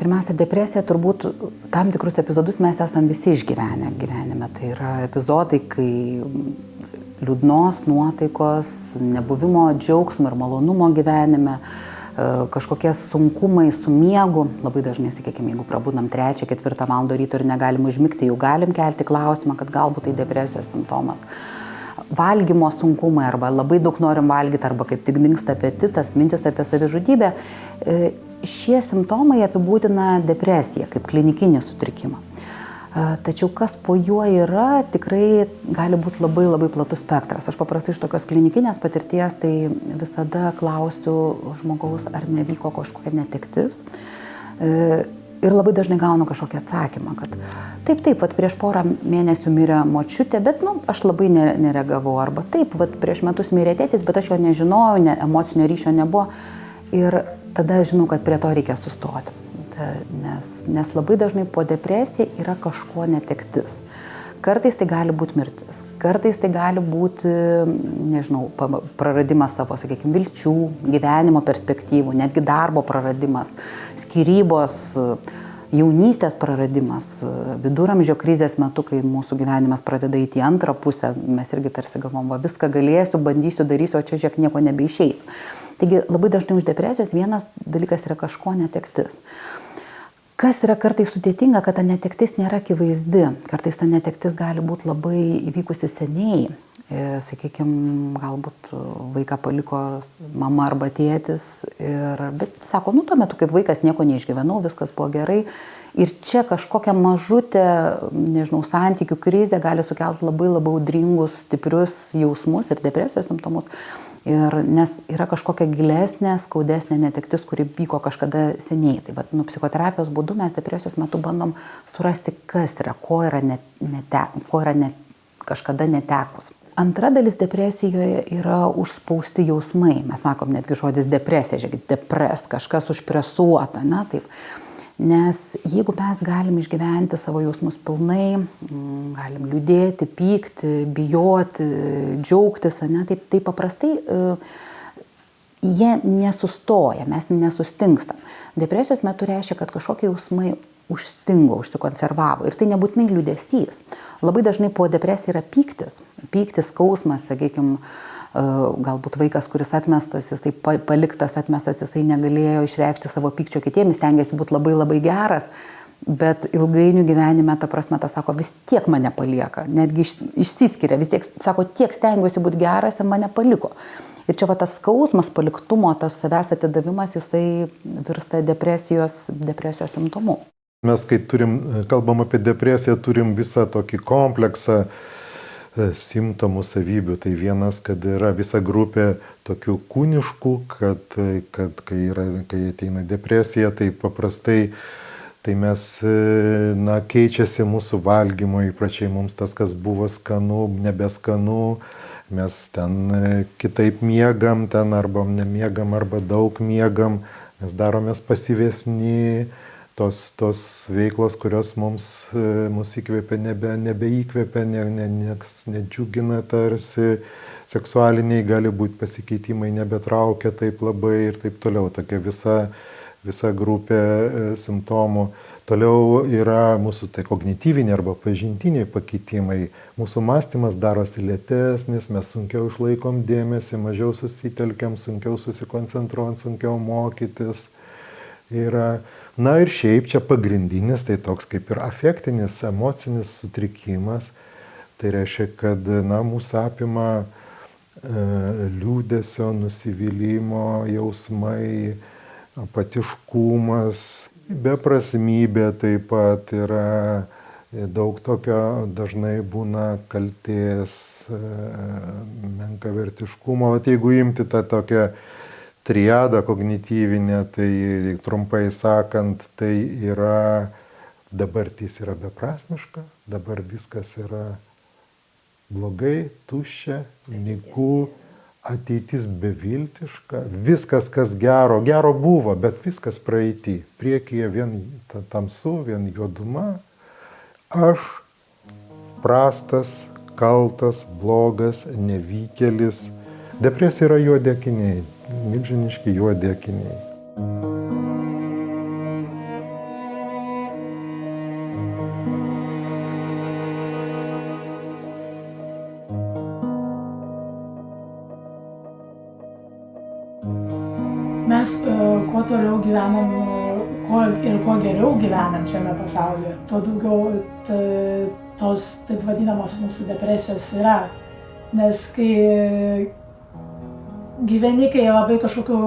Pirmiausia, depresija turbūt tam tikrus epizodus mes esam visi išgyvenę gyvenime. Tai yra epizodai, kai liūdnos nuotaikos, nebuvimo džiaugsmo ir malonumo gyvenime, kažkokie sunkumai su miegu. Labai dažnai, sakykime, jeigu prabudam 3-4 valandą ryto ir negalim užmigti, jau galim kelti klausimą, kad galbūt tai depresijos simptomas. Valgymo sunkumai arba labai daug norim valgyti arba kaip tik dingsta apetitas, mintis apie savižudybę. Šie simptomai apibūdina depresiją kaip klinikinį sutrikimą. Tačiau kas po juo yra, tikrai gali būti labai labai platus spektras. Aš paprastai iš tokios klinikinės patirties tai visada klausiu žmogaus, ar nevyko kažkokia netektis. Ir labai dažnai gaunu kažkokį atsakymą, kad taip, prieš porą mėnesių mirė močiutė, bet aš labai nereagavau. Arba taip, prieš metus mirė tėtis, bet aš jo nežinojau, emocinio ryšio nebuvo. Ir tada žinau, kad prie to reikia sustoti. Nes labai dažnai po depresija yra kažko netektis. Kartais tai gali būti mirtis, kartais tai gali būti, praradimas savo, sakykime, vilčių, gyvenimo perspektyvų, netgi darbo praradimas, skyrybos, jaunystės praradimas, viduramžio krizės metu, kai mūsų gyvenimas pradeda įti į antrą pusę, mes irgi tarsi galvom, viską galėsiu, bandysiu, darysiu, o čia žiūrėk nieko nebeišeitų. Taigi labai dažnai už depresijos vienas dalykas yra kažko netektis. Kas yra kartais sudėtinga, kad ta netektis nėra akivaizdi. Kartais ta netektis gali būti labai įvykusi seniai. Sakykime, galbūt vaiką paliko mama arba tėtis. Bet sako, tuo metu kaip vaikas nieko neišgyvenau, viskas buvo gerai. Ir čia kažkokia mažutė, santykių krizė gali sukelti labai labai audringus, stiprius jausmus ir depresijos simptomus. Nes yra kažkokia gilesnė, skaudesnė netektis, kuri vyko kažkada seniai. Tai psichoterapijos būdu mes depresijos metu bandom surasti, kas yra, ko yra kažkada netekus. Antra dalis depresijoje yra užspausti jausmai. Mes sakom netgi žodis depresija, žiūrėkit, depres, kažkas užpresuota, taip. Nes jeigu mes galim išgyventi savo jausmus pilnai, galim liūdėti, pykti, bijoti, džiaugtis, tai paprastai jie nesustoja, mes nesustingstam. Depresijos metu reiškia, kad kažkokie jausmai užstingo, užsikonservavo. Ir tai nebūtinai liūdesys. Labai dažnai po depresija yra pyktis, skausmas, sakykime, galbūt vaikas, kuris atmestas, jisai paliktas, atmestas, jisai negalėjo išreikšti savo pykčio kitiems, jis stengiasi būti labai labai geras, bet ilgainiui gyvenime, sako, vis tiek mane palieka, netgi išsiskiria, vis tiek, sako, tiek stengiuosi būti geras ir mane paliko. Ir čia tas skausmas, paliktumo, tas savęs atidavimas, jisai virsta depresijos simptomu. Mes, kai kalbam apie depresiją, turim visą tokį kompleksą simptomų, savybių. Tai vienas, kad yra visa grupė tokių kūniškų, kad kai ateina depresija, tai paprastai mes, keičiasi mūsų valgymo įpročiai, mums tas, kas buvo skanu, nebeskanu, mes ten kitaip miegam, arba nemiegam, arba daug miegam, mes daromės pasyvesni. Tos veiklos, kurios mus įkvėpia, nebeįkvėpia, nieks nedžiugina tarsi, seksualiniai gali būti pasikeitimai, nebetraukia taip labai ir taip toliau. Tokia visa grupė simptomų. Toliau yra mūsų kognityviniai arba pažintiniai pakeitimai. Mūsų mąstymas darosi lėtesnis, mes sunkiau išlaikom dėmesį, mažiau susitelkiam, sunkiau susikoncentruojant, sunkiau mokytis. Ir šiaip čia pagrindinis, tai toks kaip ir afektinis, emocinis sutrikimas. Tai reiškia, kad mūsų apima liūdesio, nusivylimo jausmai, apatiškumas, beprasmybė taip pat yra, daug tokio dažnai būna kaltės, menkavertiškumo. Jeigu imti tą tokią triadą kognityvinę, tai trumpai sakant, tai yra dabartis yra beprasmiška, dabar viskas yra blogai, tuščia, nyku, ateitis beviltiška, viskas, kas gero buvo, bet viskas praeity. Priekyje vien tamsu, vien juoduma, aš prastas, kaltas, blogas, nevykėlis. Depresija yra juodi akiniai. Milžiniški juodi akiniai. Mes kuo toliau gyvenam kuo geriau gyvenam šiame pasaulyje, tuo daugiau tos taip vadinamos mūsų depresijos yra. Nes kai gyveni, kai labai kažkokiu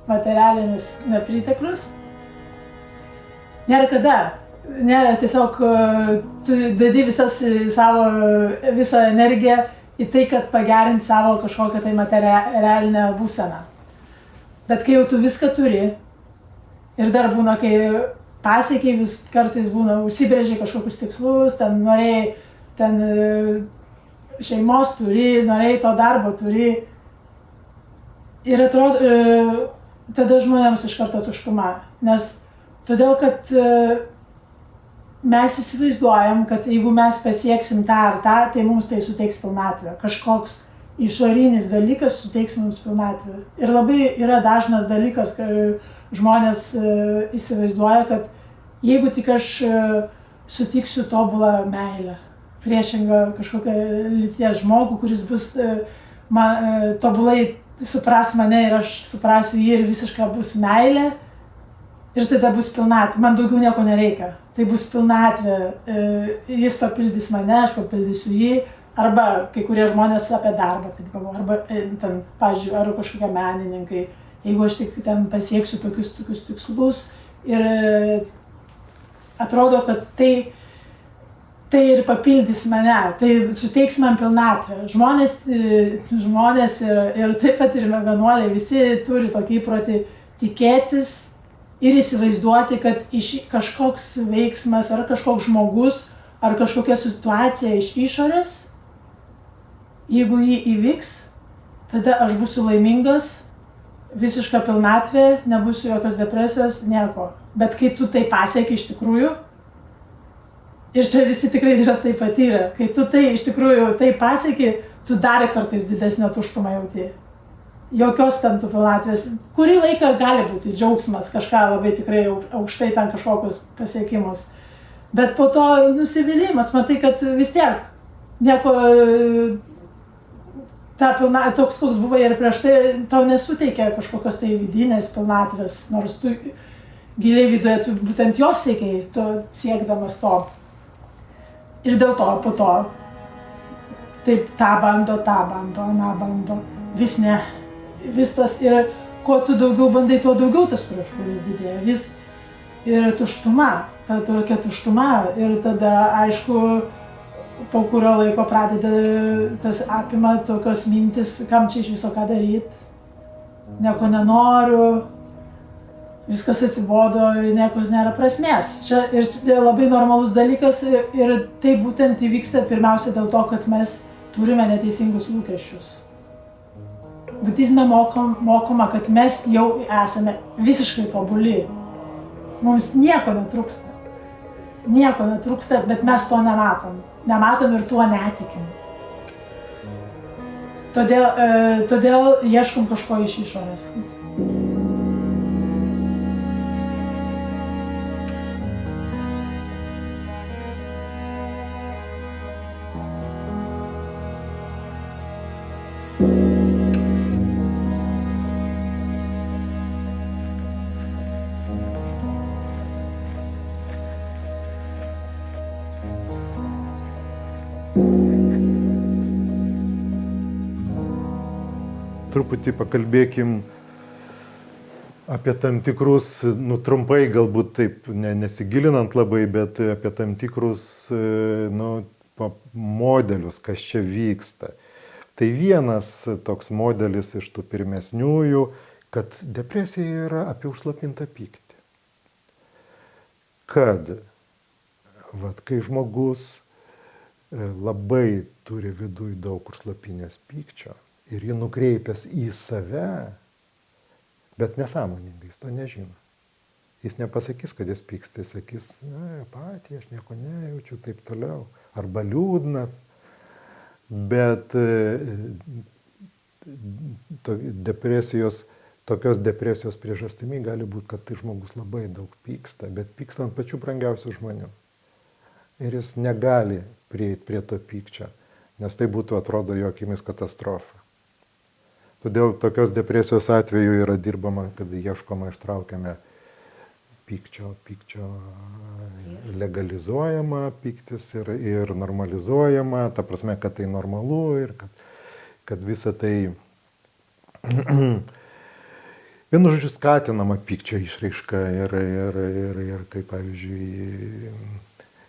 materialinis nepriteklius, nėra kada. Nėra tiesiog, tu dedi visą energiją į tai, kad pagerinti savo kažkokią tai materialinę būseną. Bet kai jau tu viską turi, ir dar būna, kai pasiekiai, vis kartais būna, užsibrėžiai kažkokius tikslus, ten norėjai, ten šeimos turi, norėjai to darbo turi. Ir atrodo, tada žmonėms iš karto tuštuma. Nes todėl, kad mes įsivaizduojam, kad jeigu mes pasieksim tą ar tą, tai mums tai suteiks pilnatvę. Kažkoks išorinis dalykas suteiks mums pilnatvę. Ir labai yra dažnas dalykas, kai žmonės įsivaizduoja, kad jeigu tik aš sutiksiu tobulą meilę, priešingą kažkokią lyties žmogų, kuris bus tobulai supras mane ir aš suprasiu jį ir visiškai bus meilė, ir tada bus pilnatvė. Man daugiau nieko nereikia. Tai bus pilnatvė. Jis papildys mane, aš papildysiu jį. Arba kai kurie žmonės apie darbą taip galvoja. Arba ten, pavyzdžiui, ar kažkokie menininkai. Jeigu aš tik ten pasieksiu tokius tikslus ir atrodo, kad tai ir papildys mane, tai suteiks man pilnatvę. Žmonės ir taip pat ir vienuoliai visi turi tokį įprotį tikėtis ir įsivaizduoti, kad kažkoks veiksmas ar kažkoks žmogus ar kažkokia situacija iš išorės, jeigu jį įvyks, tada aš būsiu laimingas, visiška pilnatvė, nebūsiu jokios depresijos, nieko. Bet kai tu tai pasieki iš tikrųjų, ir čia visi tikrai yra tai patyrę, kai tu tai iš tikrųjų tai pasieki, tu dar kartais didesnio tuštumą jauti. Jokios ten tų pilnatvės. Kurį laiką gali būti džiaugsmas, kažką labai tikrai aukštai ten kažkokius pasiekimus. Bet po to nusivylimas, matai, kad vis tiek nieko toks, koks buvai ir prieš tai, tau nesuteikia kažkokios tai vidinės pilnatvės, nors tu giliai viduje, tu būtent jos siekiai, tu siekdamas to. Ir dėl to po to taip tą bando, aną bando, vis ne. Vis tas ir kuo tu daugiau bandai, tuo daugiau tas troškulys didėja. Vis ir tuštuma, ta tokia tuštuma. Ir tada, aišku, po kurio laiko pradeda tas apima tokios mintis, kam čia iš viso ką daryti. Nieko nenoriu, viskas atsibodo ir niekos nėra prasmės. Čia labai normalus dalykas ir tai būtent įvyksta pirmiausia dėl to, kad mes turime neteisingus lūkesčius. Budizme mokoma, kad mes jau esame visiškai tobuli. Mums nieko netrūksta. Nieko netrūksta, bet mes to nematom. Nematom ir tuo netikim. Todėl ieškom kažko iš išorės. Truputį pakalbėkim apie tam tikrus, trumpai galbūt taip, nesigilinant labai, bet apie tam tikrus modelius, kas čia vyksta. Tai vienas toks modelis iš tų pirmesniųjų, kad depresija yra apie užslopintą pyktį. Kad, kai žmogus labai turi viduj daug užslopinės pykčio, ir jį nukreipęs į save, bet nesąmoningai, jis to nežino. Jis nepasakys, kad jis pyksta, jis sakys, apatija, aš nieko nejaučiu, taip toliau, arba liūdna. Bet tokios depresijos priežastimi gali būti, kad tai žmogus labai daug pyksta, bet pyksta ant pačių brangiausių žmonių. Ir jis negali prieiti prie to pykčio, nes tai būtų, atrodo, jo akimis katastrofa. Todėl tokios depresijos atveju yra dirbama, kad ieškoma, ištraukiame pykčio legalizuojama pyktis ir normalizuojama, ta prasme, kad tai normalu ir kad visa tai, vienu žodžiu, skatinama pykčio išraiška ir kaip, pavyzdžiui,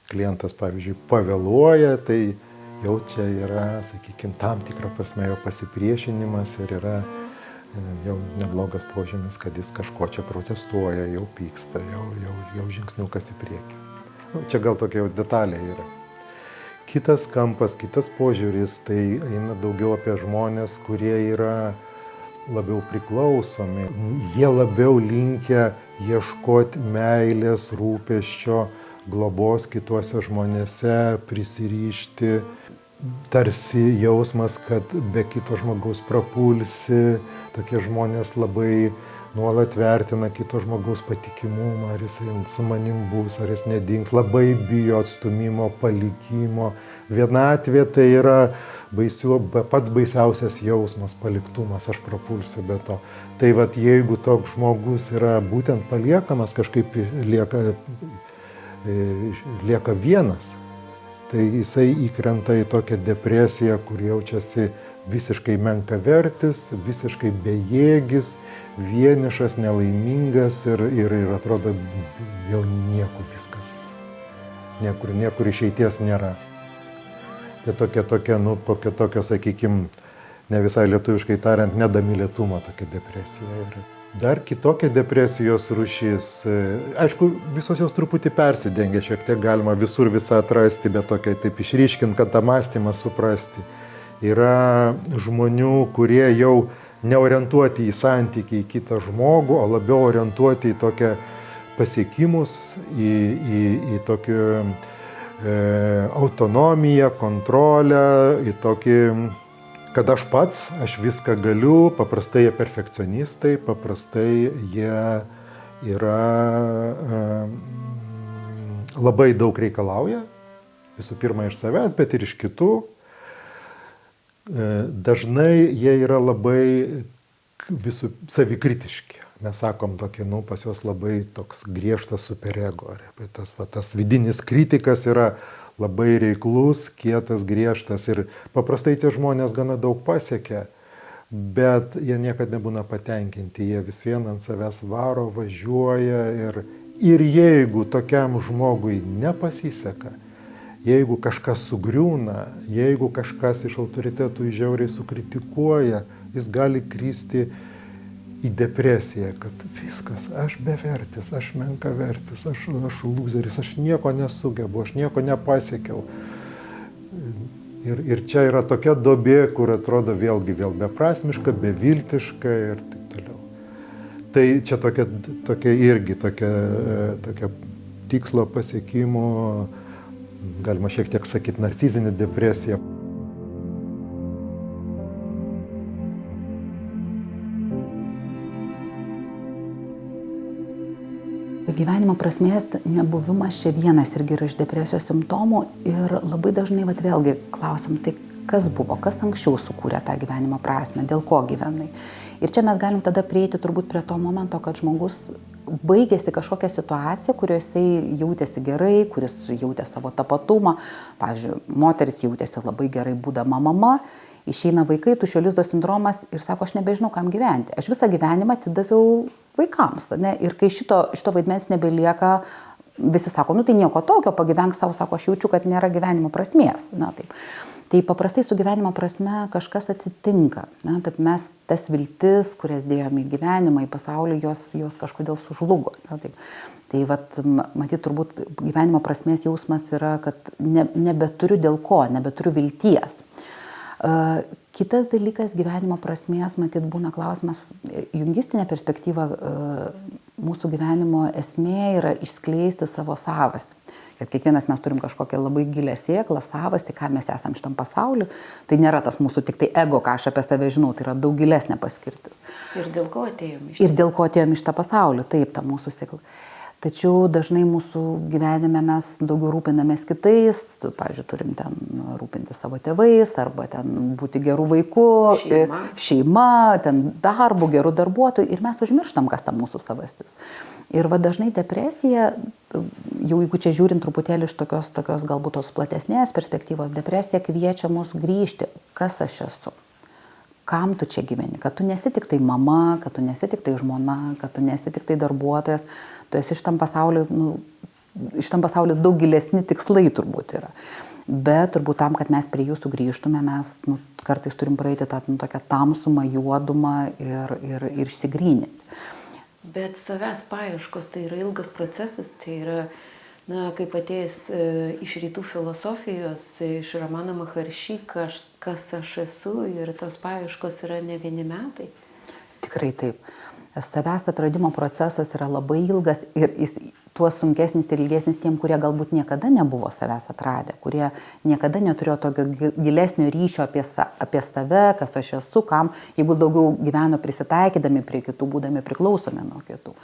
klientas, pavyzdžiui, pavėluoja, tai jau čia yra, sakykime, tam tikrą prasme jo pasipriešinimas ir yra jau neblogas požymis, kad jis kažko čia protestuoja, jau pyksta, jau žingsniukas į priekį. Nu, čia gal tokia jau detalė yra. Kitas kampas, kitas požiūris, tai eina daugiau apie žmonės, kurie yra labiau priklausomi. Jie labiau linkę ieškoti meilės, rūpesčio, globos kituose žmonėse, prisirišti, tarsi jausmas, kad be kito žmogaus prapulsi. Tokie žmonės labai nuolat vertina kito žmogaus patikimumą, ar jis su manim bus, ar jis nedings, labai bijo atstūmimo, palikimo. Vienatvė tai yra pats baisiausias jausmas, paliktumas, aš prapulsiu be to. Tai vat, jeigu toks žmogus yra būtent paliekamas, kažkaip lieka vienas, tai jisai įkrenta į tokią depresiją, kur jaučiasi visiškai menkavertis, visiškai bejėgis, vienišas, nelaimingas ir atrodo jau niekur viskas. Niekur išeities nėra. Tai tokia, sakykime, ne visai lietuviškai tariant, nedamylėtumo tokia depresija yra. Dar kitokia depresijos rūšis, aišku, visos jos truputį persidengia, šiek tiek galima visur visą atrasti, bet tokia taip išryškint, kad tą mąstymą suprasti. Yra žmonių, kurie jau neorientuoti į santykį į kitą žmogų, o labiau orientuoti į tokią pasiekimus, į tokį autonomiją, kontrolę, į tokį, kad aš viską galiu. Paprastai jie perfekcionistai, paprastai jie yra labai daug reikalauja, visų pirma iš savęs, bet ir iš kitų. Dažnai jie yra labai savikritiški. Mes sakom tokį, pas juos labai toks griežtas superego. Tas vidinis kritikas yra labai reiklus, kietas, griežtas ir paprastai tie žmonės gana daug pasiekia, bet jie niekada nebūna patenkinti, jie vis vien ant savęs varo, važiuoja ir jeigu tokiam žmogui nepasiseka, jeigu kažkas sugriūna, jeigu kažkas iš autoritetų žiauriai sukritikuoja, jis gali kristi į depresiją, kad viskas, aš bevertis, aš menkavertis, aš lūzeris, aš nieko nesugebu, aš nieko nepasiekiau. Ir čia yra tokia duobė, kur atrodo vėl beprasmiška, beviltiška ir taip toliau. Tai čia tokia irgi tokia tikslo pasiekimo, galima šiek tiek sakyti, narcizinė depresija. Gyvenimo prasmės nebuvimas čia vienas irgi yra iš depresijos simptomų ir labai dažnai vėlgi klausim, tai kas buvo, kas anksčiau sukūrė tą gyvenimo prasmę, dėl ko gyvenai. Ir čia mes galim tada prieiti turbūt prie to momento, kad žmogus baigėsi kažkokią situaciją, kurioje jisai jautėsi gerai, kuris jautė savo tapatumą. Pavyzdžiui, moteris jautėsi labai gerai būdama mama, išeina vaikai, tuščio lizdo sindromas ir sako, aš nebežinau, kam gyventi. Aš visą gyvenimą atidaviau vaikams, ne? Ir kai šito vaidmens nebelieka, visi sako, tai nieko tokio, pagyvenk savo, sako, aš jaučiu, kad nėra gyvenimo prasmės. Na, taip. Tai paprastai su gyvenimo prasme kažkas atsitinka. Na, taip mes tas viltis, kurias dėjome į gyvenimą, į pasaulį, jos kažkodėl sužlugo. Na, taip. Tai matyt, turbūt gyvenimo prasmės jausmas yra, kad nebeturiu dėl ko, nebeturiu vilties. Kitas dalykas gyvenimo prasmės, matyt, būna klausimas, jungistinė perspektyva mūsų gyvenimo esmė yra išskleisti savo savastį. Kad kiekvienas mes turim kažkokią labai gilią sėklą, savastį, ką mes esam šitam pasauliu. Tai nėra tas mūsų tik tai ego, ką aš apie save žinau, tai yra daug gilesnė paskirtis. Ir dėl ko atėjom iš Ir dėl ko atėjom iš tą pasaulį, taip, ta mūsų sėkla. Tačiau dažnai mūsų gyvenime mes daugiau rūpinamės kitais, pavyzdžiui, turim ten rūpinti savo tėvais, arba ten būti gerų vaikų, šeima, ten darbu, gerų darbuotojų ir mes užmirštam, kas ta mūsų savastis. Ir va dažnai depresija, jau jeigu čia žiūrint truputėlį iš tokios galbūt tos platesnės perspektyvos, depresija kviečia mus grįžti, kas aš esu. Kam tu čia gyveni, kad tu nesi tik tai mama, kad tu nesi tik tai žmona, kad tu nesi tik tai darbuotojas, tu esi šitam pasauliu, šitam pasauliu daug gilesni tikslai turbūt yra. Bet turbūt tam, kad mes prie jų sugrįžtume, mes kartais turim praeiti tą tokią tamsumą, juodumą ir išsigryninti. Bet savęs paieškos tai yra ilgas procesas, tai yra, kaip atėjęs iš rytų filosofijos, iš Ramano Maharshi, kas aš esu ir tos paieškos yra ne vieni metai. Tikrai taip. Savęs atradimo procesas yra labai ilgas ir jis tuo sunkesnis ir ilgesnis tiem, kurie galbūt niekada nebuvo savęs atradę, kurie niekada neturėjo tokio gilesnio ryšio apie save, kas aš esu, kam, jeigu daugiau gyveno prisitaikydami prie kitų, būdami priklausomi nuo kitų.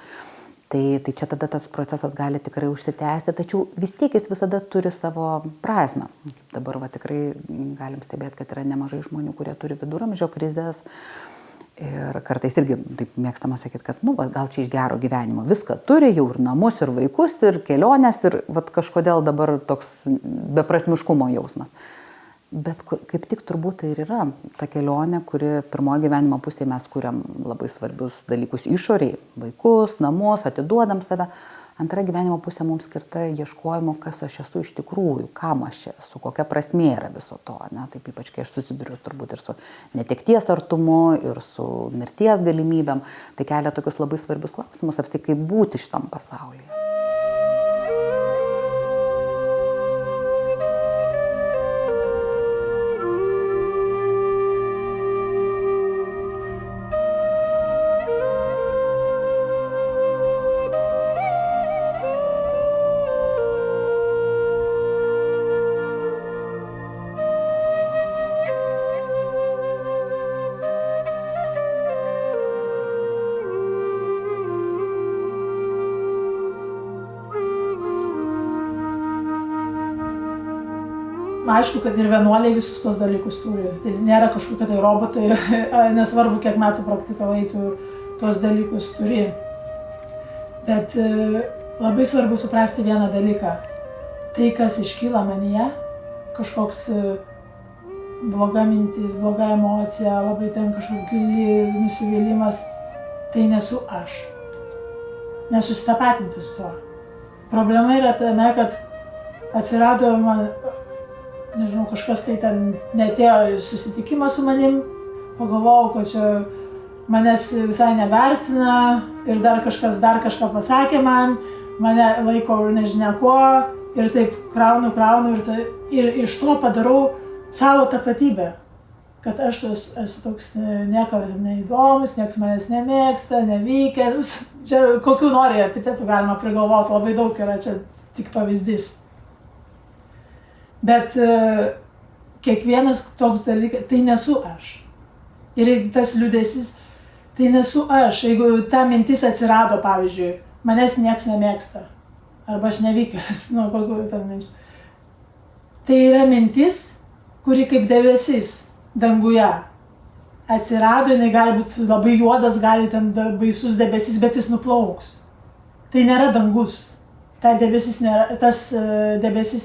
Tai čia tada tas procesas gali tikrai užsitęsti, tačiau vis tiek jis visada turi savo prasmę. Dabar tikrai galim stebėti, kad yra nemažai žmonių, kurie turi viduramžio krizės ir kartais irgi taip mėgstama sakyti, kad gal čia iš gero gyvenimo viską turi, jau ir namus, ir vaikus, ir keliones, ir kažkodėl dabar toks beprasmiškumo jausmas. Bet kaip tik turbūt tai ir yra ta kelionė, kuri pirmoje gyvenimo pusėje mes kuriam labai svarbius dalykus išoriai, vaikus, namus, atiduodam save. Antra gyvenimo pusė mums skirta ieškojimo, kas aš esu iš tikrųjų, kam aš esu, kokia prasmė yra viso to. Taip ypač, kai aš susiduriu turbūt ir su netekties artumu, ir su mirties galimybėm, tai kelia tokius labai svarbius klausimus, apskritai kaip būti šitam pasaulyje. Aišku, kad ir vienuoliai visus tos dalykus turi. Tai nėra kažkokie tai robotai, nesvarbu, kiek metų praktikavai, tu tos dalykus turi. Bet labai svarbu suprasti vieną dalyką. Tai, kas iškyla manyje, kažkoks bloga mintis, bloga emocija, labai ten kažkoks gili nusivylimas, tai nesu aš. Nesusitapatinti su tuo. Problema yra tame, kad atsirado man, nežinau, kažkas tai ten netėjo į susitikimą su manim, pagalvojau, kad čia manęs visai nevertina ir dar kažką pasakė man, mane laiko nežinia kuo ir taip kraunu ir iš to padarau savo tapatybę, kad aš esu toks niekam neįdomus, niekas manęs nemėgsta, nevykęs, čia kokių nori epitetų galima prigalvoti, labai daug yra, čia tik pavyzdys. Bet kiekvienas toks dalykas, tai nesu aš. Ir jeigu tas liūdesys, tai nesu aš. Jeigu ta mintis atsirado, pavyzdžiui, manęs nieks nemėgsta, arba aš nevykėlis, kokių ten minčių. Tai yra mintis, kuri kaip debesis danguje atsirado, jinai gali būti labai juodas, gali ten baisus debesis, bet jis nuplauks. Tai nėra dangus. Tas debesis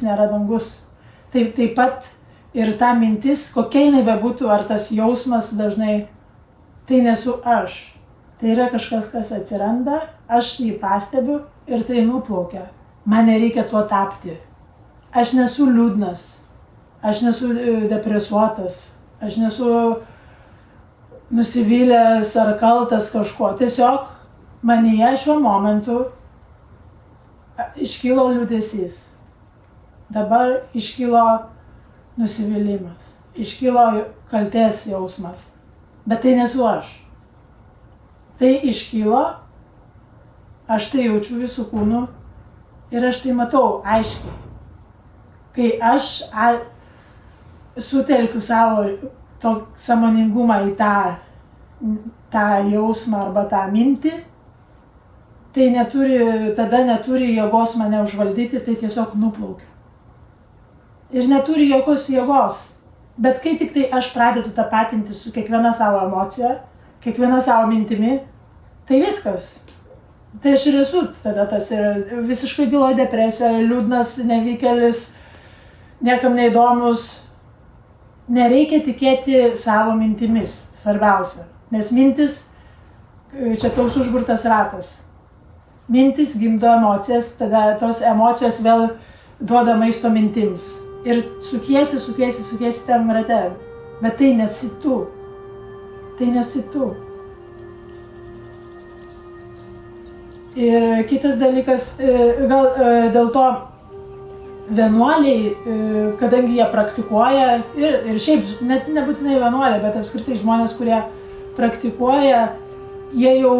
nėra dangus. Tai taip pat ir ta mintis, kokia jinai bebūtų, ar tas jausmas dažnai, tai nesu aš. Tai yra kažkas, kas atsiranda, aš jį pastebiu ir tai nuplaukia. Man nereikia tuo tapti. Aš nesu liūdnas, aš nesu depresuotas, aš nesu nusivylęs ar kaltas kažkuo. Tiesiog manyje šiuo momentu iškilo liūdesys. Dabar iškilo nusivylimas, iškilo kaltės jausmas, bet tai nesu aš. Tai iškilo, aš tai jaučiu visų kūnų ir aš tai matau aiškiai. Kai aš sutelkiu savo sąmoningumą į tą jausmą arba tą mintį, tai tada neturi jėgos mane užvaldyti, tai tiesiog nuplaukia. Ir neturi jokios jėgos. Bet kai tik tai aš pradedu tapatinti su kiekviena savo emocija, kiekviena savo mintimi, tai viskas. Tai aš ir esu tada tas visiškai gilo depresijoje, liūdnas, nevykėlis, niekam neįdomus. Nereikia tikėti savo mintimis, svarbiausia. Nes mintis, čia toks užburtas ratas. Mintis gimdo emocijas, tada tos emocijos vėl duoda maisto mintims. Ir sukiesi tam rate. Bet tai nesi tu. Tai nesi tu. Ir kitas dalykas, gal dėl to vienuoliai, kadangi jie praktikuoja, ir šiaip net nebūtinai vienuoliai, bet apskritai žmonės, kurie praktikuoja, jie jau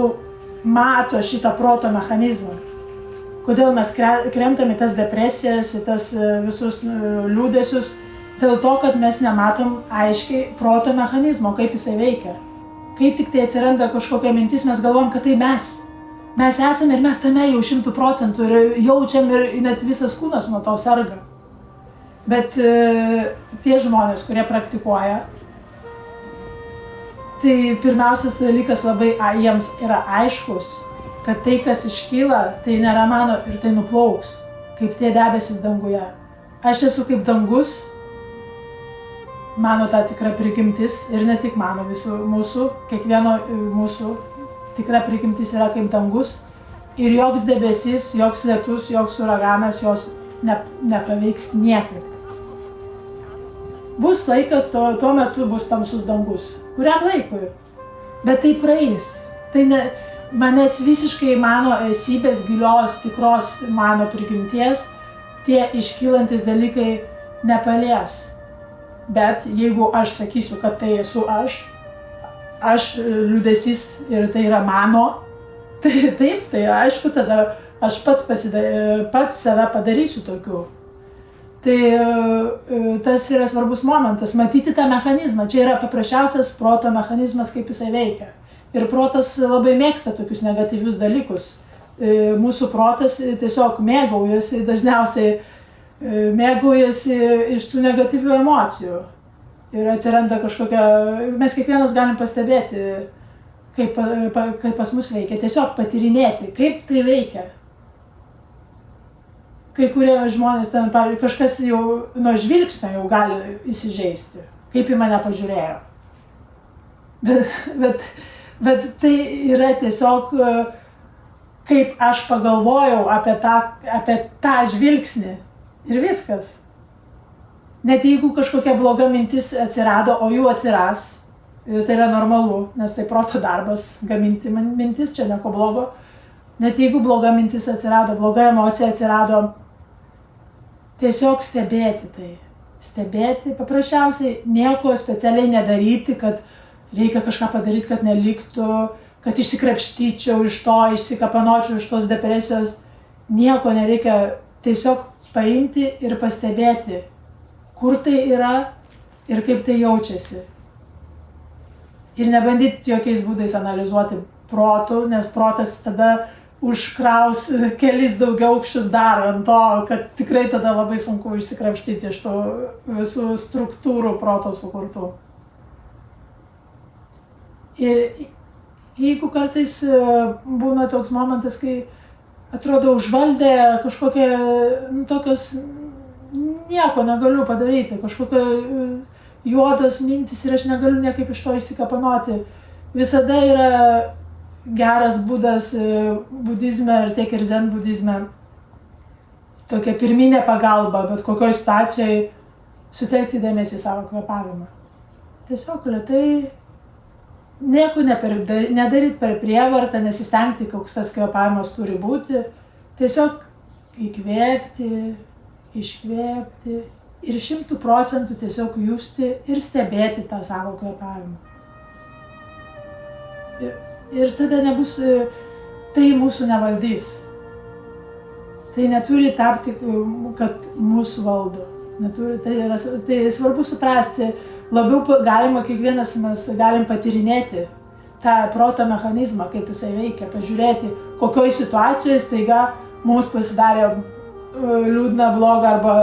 mato šitą proto mechanizmą. Kodėl mes krentame tas depresijas, tas visus liūdesius, dėl to, kad mes nematom aiškiai proto mechanizmo, kaip jisai veikia. Kai tik tai atsiranda kažkokia mintis, mes galvom, kad tai mes. Mes esame ir mes tame jau 100% ir jaučiam ir net visas kūnas nuo to serga. Bet tie žmonės, kurie praktikuoja, tai pirmiausias dalykas labai jiems yra aiškus, kad tai, kas iškyla, tai nėra mano ir tai nuplauks, kaip tie debesis danguje. Aš esu kaip dangus, mano ta tikra prigimtis ir ne tik mano, visų mūsų, kiekvieno mūsų tikra prigimtis yra kaip dangus ir joks debesis, joks lietus, joks uraganas jos nepaveiks niekaip. Bus laikas, tuo metu bus tamsus dangus, kuriam laikui, bet tai praeis. Tai manęs visiškai mano esybės gilios, tikros mano prigimties, tie iškylantis dalykai nepalies. Bet jeigu aš sakysiu, kad tai esu aš liūdesys ir tai yra mano, tai taip, tai aišku, tada aš pats save padarysiu tokiu. Tai tas yra svarbus momentas, matyti tą mechanizmą. Čia yra paprasčiausias proto mechanizmas, kaip jisai veikia. Ir protas labai mėgsta tokius negatyvius dalykus. Mūsų protas tiesiog mėgaujasi, dažniausiai mėgaujasi iš tų negatyvių emocijų. Ir atsiranda kažkokia, mes kiekvienas galim pastebėti, kaip pas mus veikia, tiesiog patyrinėti, kaip tai veikia. Kai kurie žmonės ten, pavyzdžiui, kažkas jau nuo žvilgsnio jau gali įsižeisti, kaip į mane pažiūrėjo. Bet tai yra tiesiog, kaip aš pagalvojau apie tą žvilgsnį ir viskas. Net jeigu kažkokia bloga mintis atsirado, o jų atsiras, tai yra normalu, nes tai proto darbas gaminti mintis, čia nieko blogo. Net jeigu bloga mintis atsirado, bloga emocija atsirado, tiesiog stebėti tai. Stebėti, paprasčiausiai nieko specialiai nedaryti, kad reikia kažką padaryti, kad neliktų, kad išsikrapštyčiau iš to, išsikapanočiau iš tos depresijos. Nieko nereikia, tiesiog paimti ir pastebėti, kur tai yra ir kaip tai jaučiasi. Ir nebandyti jokiais būdais analizuoti protų, nes protas tada užkraus kelis daugiaaukščius dar ant to, kad tikrai tada labai sunku išsikrapštyti iš tų visų struktūrų proto sukurtų. Ir jeigu kartais būna toks momentas, kai atrodo užvaldė kažkokia tokios nieko negaliu padaryti, kažkokia juodos mintis ir aš negaliu niekaip iš to išsikapanoti. Visada yra geras būdas budizme ir tiek ir zen budizme tokia pirminė pagalba, bet kokioj situacijoje sutelkti dėmesį į savo kvėpavimą. Tiesiog lėtai, nieko nedaryti per prievartą, nesistengti, koks tas kvėpavimas turi būti. Tiesiog įkvėpti, iškvėpti ir 100% tiesiog justi ir stebėti tą savo kvėpavimą. Ir tada nebus, tai mūsų nevaldys. Tai neturi tapti, kad mūsų valdo. Tai svarbu suprasti, labiau galima kiekvienas mes galim patyrinėti, tą proto mechanizmą, kaip jisai veikia, pažiūrėti, kokioj situacijoje staiga mums pasidarė liūdna, bloga, arba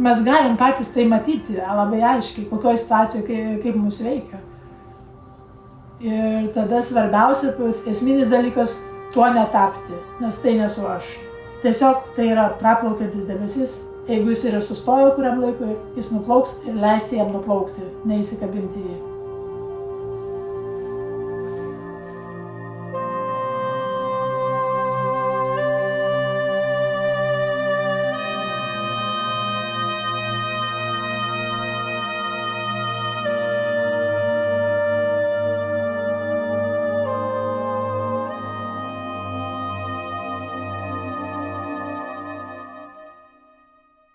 mes galim patys tai matyti labai aiškiai, kokioj situacijoje kaip mums veikia. Ir tada svarbiausia, esminis dalykas, tuo netapti, nes tai nesu aš. Tiesiog tai yra praplaukiantis debesis, jeigu jis yra sustojo kuriam laikui, jis nuplauks ir leisti jam nuplaukti, neįsikabinti jį.